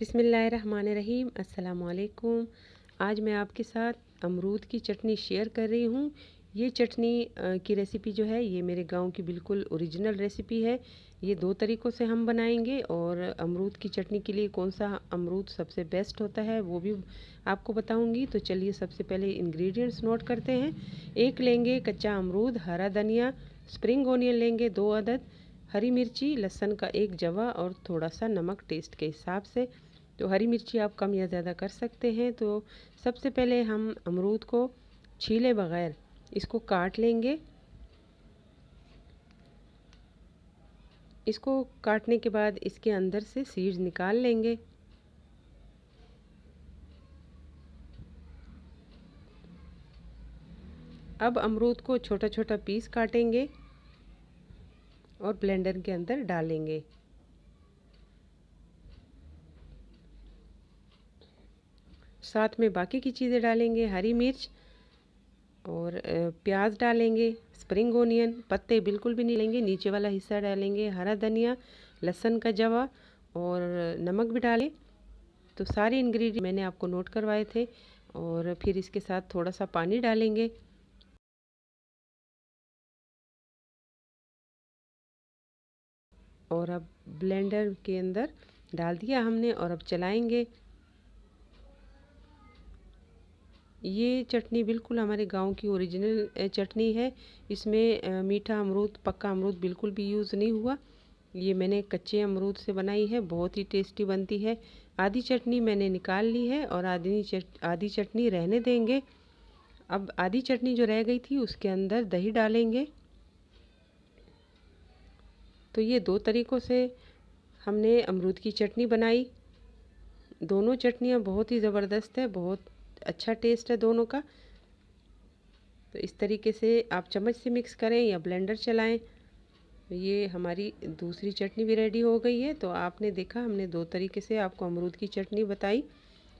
बिस्मिल्लाहिर्रहमानिर्रहीम। अस्सलामुअलैकुम। आज मैं आपके साथ अमरूद की चटनी शेयर कर रही हूँ। ये चटनी की रेसिपी जो है ये मेरे गांव की बिल्कुल ओरिजिनल रेसिपी है। ये दो तरीक़ों से हम बनाएंगे और अमरूद की चटनी के लिए कौन सा अमरूद सबसे बेस्ट होता है वो भी आपको बताऊंगी। तो चलिए सबसे पहले इंग्रेडिएंट्स नोट करते हैं। एक लेंगे कच्चा अमरूद, हरा धनिया, स्प्रिंग ओनियन लेंगे 2 अदद, हरी मिर्ची, लहसुन का एक जवा और थोड़ा सा नमक टेस्ट के हिसाब से। तो हरी मिर्ची आप कम या ज़्यादा कर सकते हैं। तो सबसे पहले हम अमरूद को छीले बगैर इसको काट लेंगे। इसको काटने के बाद इसके अंदर से सीड्स निकाल लेंगे। अब अमरूद को छोटा छोटा पीस काटेंगे और ब्लेंडर के अंदर डालेंगे। साथ में बाकी की चीज़ें डालेंगे, हरी मिर्च और प्याज डालेंगे, स्प्रिंग ओनियन, पत्ते बिल्कुल भी नहीं लेंगे, नीचे वाला हिस्सा डालेंगे, हरा धनिया, लहसुन का जवा और नमक भी डालें। तो सारे इंग्रेडिएंट मैंने आपको नोट करवाए थे और फिर इसके साथ थोड़ा सा पानी डालेंगे। और अब ब्लेंडर के अंदर डाल दिया हमने और अब चलाएंगे। ये चटनी बिल्कुल हमारे गांव की ओरिजिनल चटनी है। इसमें मीठा अमरूद, पक्का अमरूद बिल्कुल भी यूज़ नहीं हुआ। ये मैंने कच्चे अमरूद से बनाई है, बहुत ही टेस्टी बनती है। आधी चटनी मैंने निकाल ली है और आधी चटनी रहने देंगे। अब आधी चटनी जो रह गई थी उसके अंदर दही डालेंगे। तो ये दो तरीक़ों से हमने अमरूद की चटनी बनाई। दोनों चटनियाँ बहुत ही ज़बरदस्त है, बहुत अच्छा टेस्ट है दोनों का। तो इस तरीके से आप चम्मच से मिक्स करें या ब्लेंडर चलाएं। ये हमारी दूसरी चटनी भी रेडी हो गई है। तो आपने देखा हमने दो तरीके से आपको अमरूद की चटनी बताई।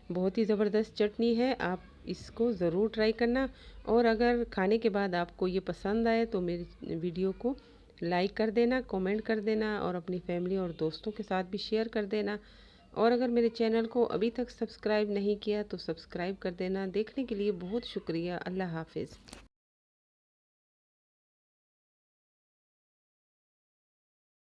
बहुत ही ज़बरदस्त चटनी है, आप इसको ज़रूर ट्राई करना। और अगर खाने के बाद आपको ये पसंद आए तो मेरी वीडियो को लाइक कर देना, कमेंट कर देना और अपनी फैमिली और दोस्तों के साथ भी शेयर कर देना। और अगर मेरे चैनल को अभी तक सब्सक्राइब नहीं किया तो सब्सक्राइब कर देना। देखने के लिए बहुत शुक्रिया। अल्लाह हाफ़िज़।